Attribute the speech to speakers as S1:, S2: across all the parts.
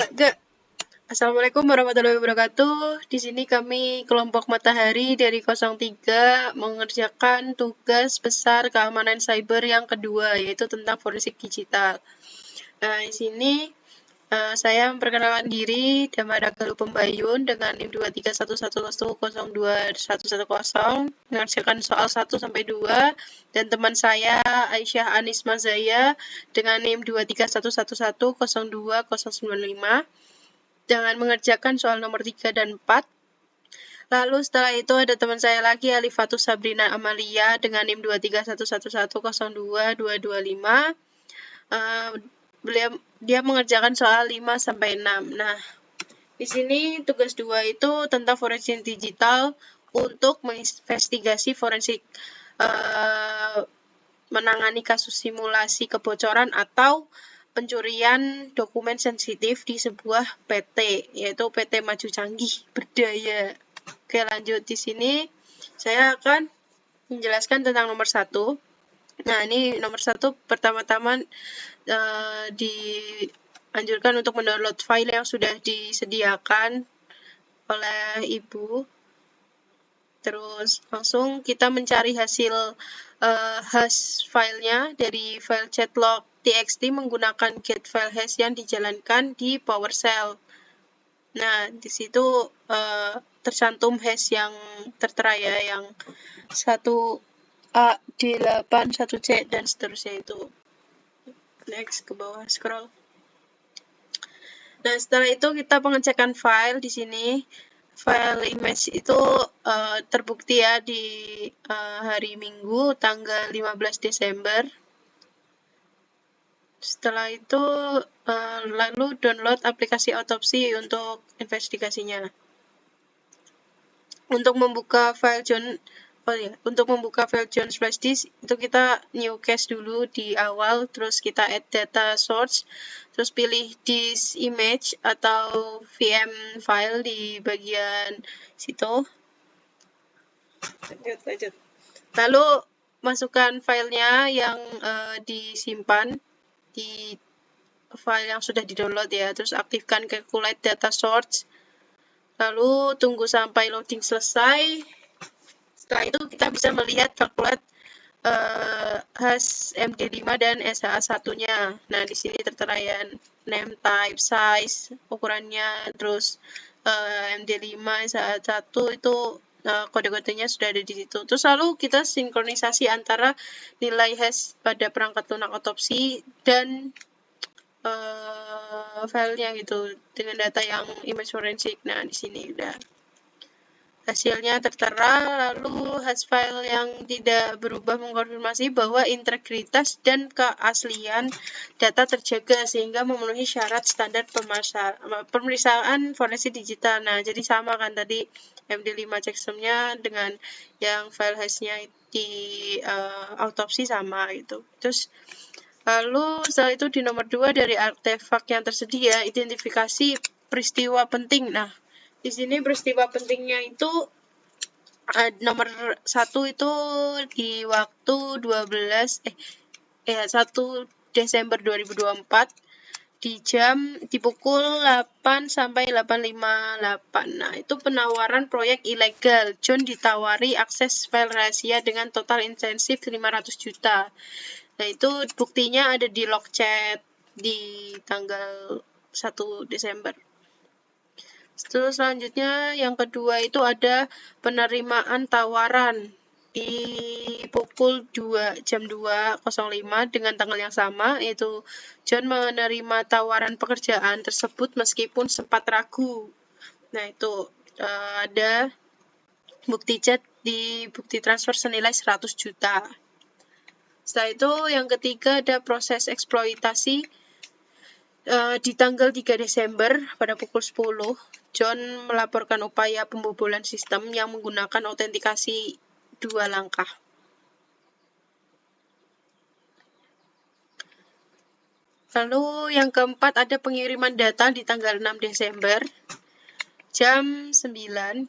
S1: Enggak. Assalamualaikum warahmatullahi wabarakatuh. Di sini kami kelompok Matahari dari 03 mengerjakan tugas besar keamanan cyber yang kedua, yaitu tentang forensik digital. Nah, di sini saya memperkenalkan diri, Damara Galuh Pembayun dengan NIM 231102110 mengerjakan soal 1 sampai 2, dan teman saya Aisyah Anis Mazaya dengan NIM 23111020095 dengan mengerjakan soal nomor 3 dan 4. Lalu setelah itu ada teman saya lagi, Alifatus Sabrina Amalia dengan NIM 23111022225. Dia mengerjakan soal 5 sampai 6. Nah, di sini tugas 2 itu tentang forensik digital untuk menginvestigasi forensik menangani kasus simulasi kebocoran atau pencurian dokumen sensitif di sebuah PT, yaitu PT Maju Canggih Berdaya. Oke, lanjut. Di sini saya akan menjelaskan tentang nomor 1. Nah, ini nomor 1 pertama-tama dianjurkan untuk mendownload file yang sudah disediakan oleh Ibu. Terus langsung kita mencari hasil hash filenya dari file chatlog.txt menggunakan get file hash yang dijalankan di PowerShell. Nah, di situ tercantum hash yang tertera ya, yang 1A, D8, 1C, dan seterusnya itu. Next, ke bawah, scroll. Nah, setelah itu kita pengecekan file di sini. File image itu terbukti ya di hari Minggu tanggal 15 Desember. Setelah itu lalu download aplikasi Autopsy untuk investigasinya. Untuk membuka file John flash disk itu kita new cache dulu di awal, terus kita add data source, terus pilih disk image atau VM file di bagian situ. Lanjut. Lalu masukkan filenya yang disimpan di file yang sudah di-download ya, terus aktifkan calculate data source. Lalu tunggu sampai loading selesai. Setelah itu kita bisa melihat calculate hash MD5 dan SHA-1-nya. Nah, di sini tertera ya name, type, size, ukurannya, terus MD5, SHA-1 itu kode-kodenya sudah ada di situ. Terus lalu kita sinkronisasi antara nilai hash pada perangkat lunak otopsi dan filenya gitu dengan data yang image forensik. Nah, di sini udah hasilnya tertera. Lalu hash file yang tidak berubah mengkonfirmasi bahwa integritas dan keaslian data terjaga sehingga memenuhi syarat standar pemeriksaan forensik digital. Nah, jadi sama kan tadi MD5 checksumnya dengan yang file hashnya di autopsi sama gitu. Terus lalu setelah itu di nomor 2 dari artefak yang tersedia, identifikasi peristiwa penting. Nah, di sini peristiwa pentingnya itu nomor 1 itu di waktu 1 Desember 2024 di pukul 8 sampai 8.58. Nah, itu penawaran proyek ilegal. John ditawari akses file rahasia dengan total insentif 500 juta. Nah, itu buktinya ada di log chat di tanggal 1 Desember. Terus selanjutnya yang kedua itu ada penerimaan tawaran di pukul jam 2.05 dengan tanggal yang sama, yaitu John menerima tawaran pekerjaan tersebut meskipun sempat ragu. Nah, itu ada bukti chat di bukti transfer senilai 100 juta. Setelah itu yang ketiga ada proses eksploitasi. Di tanggal 3 Desember pada pukul 10, John melaporkan upaya pembobolan sistem yang menggunakan autentikasi 2 langkah. Lalu yang keempat ada pengiriman data di tanggal 6 Desember jam 9.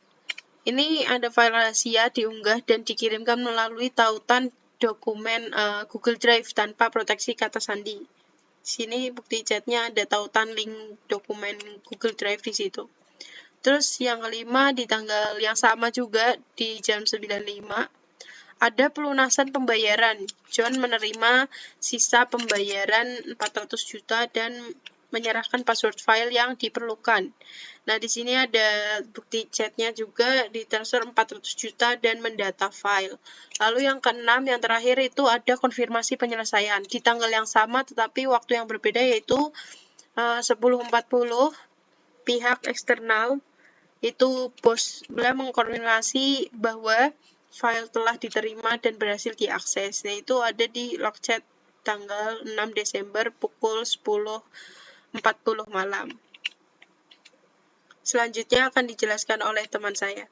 S1: Ini ada file rahasia diunggah dan dikirimkan melalui tautan dokumen Google Drive tanpa proteksi kata sandi. Sini bukti chatnya ada tautan link dokumen Google Drive di situ. Terus yang kelima di tanggal yang sama juga di jam 95 ada pelunasan pembayaran. John menerima sisa pembayaran 400 juta dan menyerahkan password file yang diperlukan. Nah, di sini ada bukti chatnya juga di transfer 400 juta dan mendata file. Lalu yang keenam, yang terakhir itu ada konfirmasi penyelesaian. Di tanggal yang sama tetapi waktu yang berbeda yaitu 10.40 pihak eksternal itu bos beliau mengkonfirmasi bahwa file telah diterima dan berhasil diakses. Nah, itu ada di log chat tanggal 6 Desember pukul 10.40 malam. Selanjutnya akan dijelaskan oleh teman saya.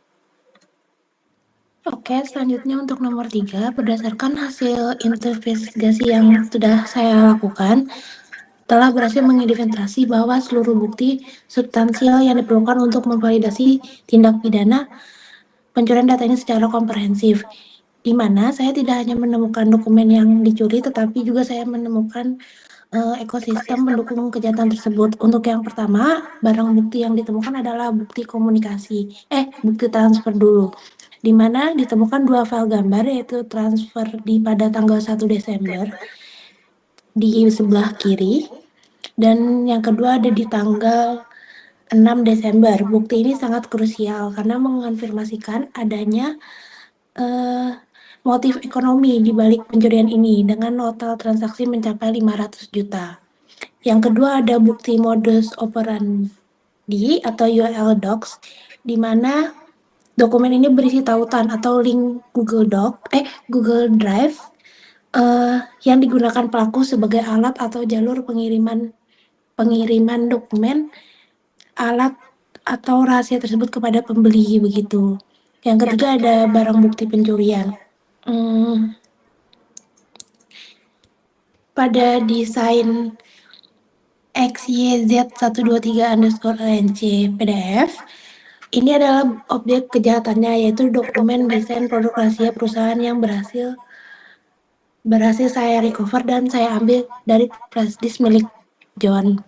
S2: Oke, selanjutnya untuk nomor 3, berdasarkan hasil investigasi yang sudah saya lakukan, telah berhasil mengidentifikasi bahwa seluruh bukti substansial yang diperlukan untuk memvalidasi tindak pidana pencurian data ini secara komprehensif, di mana saya tidak hanya menemukan dokumen yang dicuri, tetapi juga saya menemukan ekosistem pendukung kejahatan tersebut. Untuk yang pertama, barang bukti yang ditemukan adalah bukti bukti transfer dulu, di mana ditemukan 2 file gambar, yaitu transfer pada tanggal 1 Desember di sebelah kiri, dan yang kedua ada di tanggal 6 Desember. Bukti ini sangat krusial karena mengonfirmasikan adanya motif ekonomi di balik pencurian ini dengan total transaksi mencapai 500 juta. Yang kedua ada bukti modus operandi atau URL docs, di mana dokumen ini berisi tautan atau link Google Drive yang digunakan pelaku sebagai alat atau jalur pengiriman dokumen, alat atau rahasia tersebut kepada pembeli begitu. Yang ketiga ada barang bukti pencurian. Pada desain XYZ123_ENC PDF, ini adalah objek kejahatannya, yaitu dokumen desain produk rahasia perusahaan yang berhasil saya recover dan saya ambil dari flash disk milik John.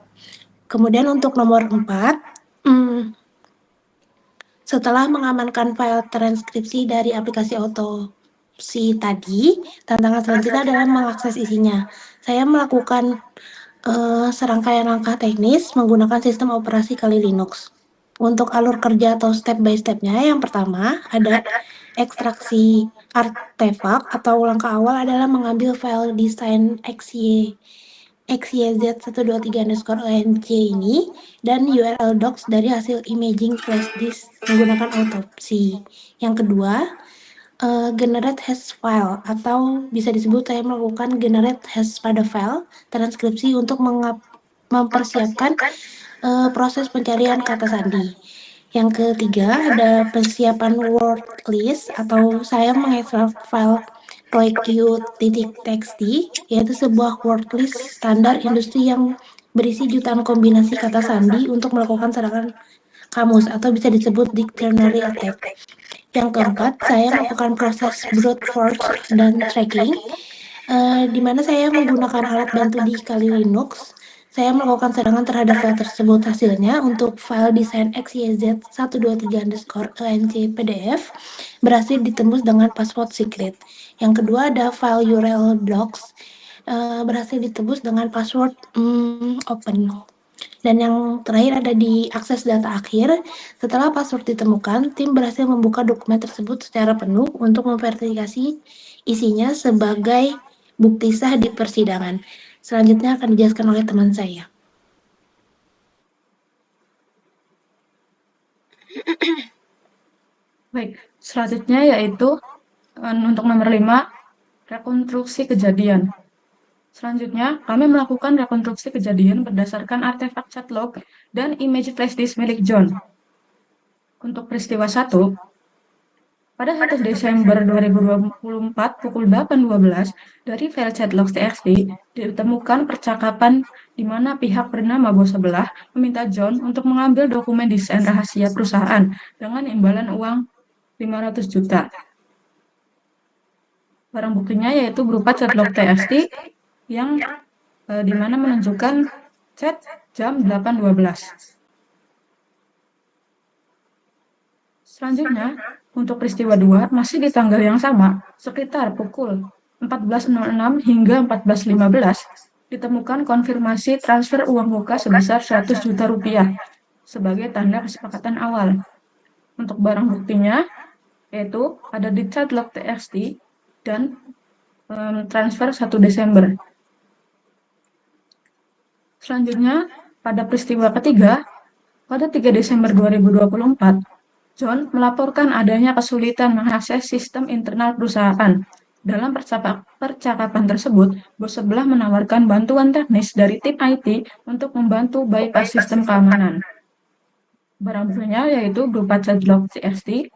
S2: Kemudian untuk nomor 4, setelah mengamankan file transkripsi dari aplikasi otopsi tadi, tantangan selanjutnya adalah mengakses isinya. Saya melakukan serangkaian langkah teknis menggunakan sistem operasi Kali Linux. Untuk alur kerja atau step by step-nya, yang pertama ada ekstraksi artefak atau langkah awal adalah mengambil file desain XYZ123_ENC ini dan URL docs dari hasil imaging flash disk menggunakan autopsi. Yang kedua, generate hash file atau bisa disebut saya melakukan generate hash pada file transkripsi untuk mempersiapkan proses pencarian kata sandi. Yang ketiga ada persiapan word list atau saya mengekstrak file ProQ.txt, yaitu sebuah word list standar industri yang berisi jutaan kombinasi kata sandi untuk melakukan serangan kamus atau bisa disebut dictionary attack. Yang keempat, saya melakukan proses brute force dan tracking, di mana saya menggunakan alat bantu di Kali Linux. Saya melakukan serangan terhadap file tersebut. Hasilnya untuk file desain XYZ123_ENC PDF berhasil ditembus dengan password secret. Yang kedua ada file URL docs berhasil ditembus dengan password open. Dan yang terakhir ada di akses data akhir. Setelah password ditemukan, tim berhasil membuka dokumen tersebut secara penuh untuk memverifikasi isinya sebagai bukti sah di persidangan. Selanjutnya akan dijelaskan oleh teman saya.
S3: Baik, selanjutnya yaitu untuk nomor 5, rekonstruksi kejadian. Selanjutnya, kami melakukan rekonstruksi kejadian berdasarkan artefak chat log dan image flash disk milik John. Untuk peristiwa 1, pada 1 Desember 2024 pukul 8.12 dari file chat log txt ditemukan percakapan di mana pihak bernama bos sebelah meminta John untuk mengambil dokumen desain rahasia perusahaan dengan imbalan uang 500 juta. Barang buktinya yaitu berupa chat log txt yang di mana menunjukkan chat jam 8.12. Selanjutnya, untuk peristiwa 2 masih di tanggal yang sama, sekitar pukul 14.06 hingga 14.15, ditemukan konfirmasi transfer uang muka sebesar 100 juta rupiah sebagai tanda kesepakatan awal. Untuk barang buktinya, yaitu ada di chatlog txt dan transfer 1 Desember. Selanjutnya, pada peristiwa ketiga, pada 3 Desember 2024, John melaporkan adanya kesulitan mengakses sistem internal perusahaan. Dalam percakapan tersebut, bos sebelah menawarkan bantuan teknis dari tim IT untuk membantu bypass sistem keamanan. Barang buktinya yaitu berupa chatlog txt.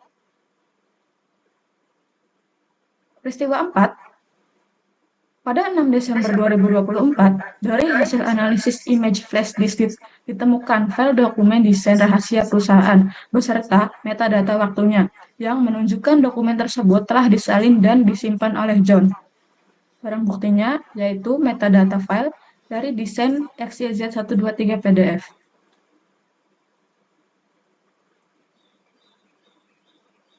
S3: Peristiwa 4, pada 6 Desember 2024, dari hasil analisis image flash disk ditemukan file dokumen desain rahasia perusahaan beserta metadata waktunya yang menunjukkan dokumen tersebut telah disalin dan disimpan oleh John. Barang buktinya yaitu metadata file dari desain XYZ123 PDF.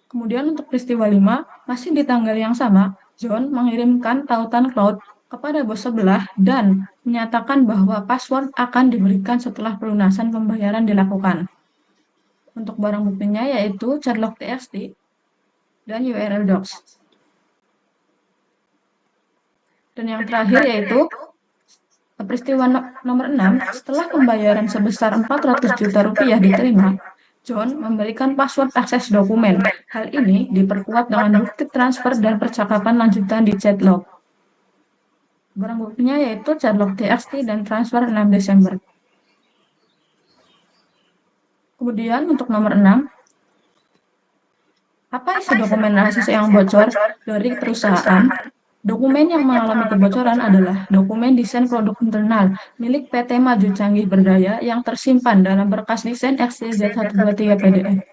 S3: Kemudian untuk peristiwa 5, masih di tanggal yang sama, John mengirimkan tautan cloud kepada bos sebelah dan menyatakan bahwa password akan diberikan setelah pelunasan pembayaran dilakukan. Untuk barang buktinya yaitu chatlog txt dan URL docs. Dan yang terakhir yaitu peristiwa nomor 6, setelah pembayaran sebesar 400 juta rupiah diterima, John memberikan password akses dokumen. Hal ini diperkuat dengan bukti transfer dan percakapan lanjutan di chatlog. Barang buktinya yaitu chatlog txt dan transfer 6 Desember. Kemudian untuk nomor 6, apa isi dokumen rahasia yang bocor dari perusahaan? Dokumen yang mengalami kebocoran adalah dokumen desain produk internal milik PT Maju Canggih Berdaya yang tersimpan dalam berkas desain XYZ123 PDF.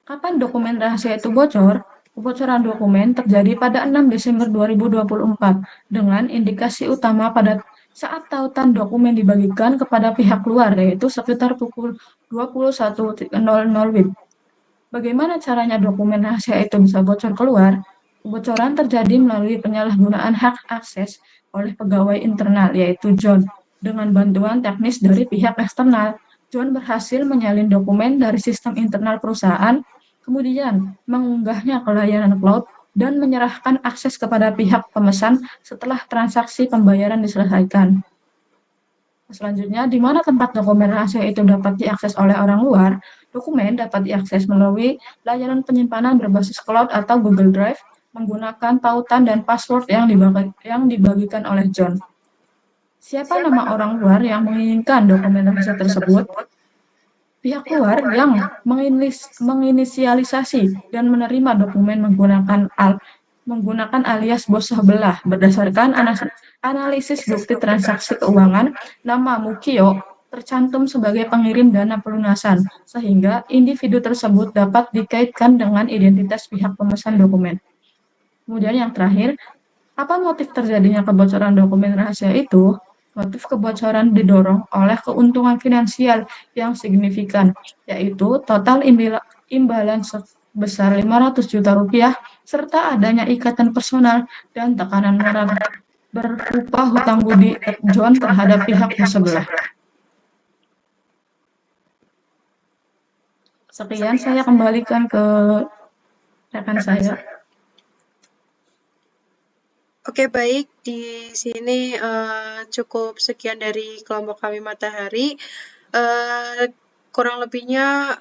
S3: Kapan dokumen rahasia itu bocor? Kebocoran dokumen terjadi pada 6 Desember 2024 dengan indikasi utama pada saat tautan dokumen dibagikan kepada pihak luar, yaitu sekitar pukul 21.00 WIB. Bagaimana caranya dokumen rahasia itu bisa bocor keluar? Kebocoran terjadi melalui penyalahgunaan hak akses oleh pegawai internal, yaitu John. Dengan bantuan teknis dari pihak eksternal, John berhasil menyalin dokumen dari sistem internal perusahaan, kemudian mengunggahnya ke layanan cloud, dan menyerahkan akses kepada pihak pemesan setelah transaksi pembayaran diselesaikan. Selanjutnya, di mana tempat dokumen rahasia itu dapat diakses oleh orang luar? Dokumen dapat diakses melalui layanan penyimpanan berbasis cloud atau Google Drive menggunakan tautan dan password yang dibagikan oleh John. Siapa nama orang luar yang menginginkan dokumen rahasia tersebut? Pihak luar yang menginisialisasi dan menerima dokumen menggunakan alias bos sebelah berdasarkan analisis bukti transaksi keuangan. Nama Mukio tercantum sebagai pengirim dana pelunasan, sehingga individu tersebut dapat dikaitkan dengan identitas pihak pemesan dokumen. Kemudian yang terakhir, apa motif terjadinya kebocoran dokumen rahasia itu? Motif kebocoran didorong oleh keuntungan finansial yang signifikan, yaitu total imbalan sebesar 500 juta rupiah, serta adanya ikatan personal dan tekanan moral berupa hutang budi John terhadap pihak sebelah. Sekian, saya kembalikan ke rekan saya.
S1: Oke, baik. Di sini cukup sekian dari kelompok kami Matahari. Kurang lebihnya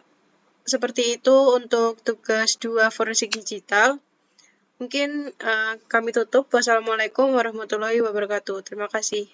S1: seperti itu untuk tugas 2 forensik digital. Mungkin kami tutup. Wassalamualaikum warahmatullahi wabarakatuh. Terima kasih.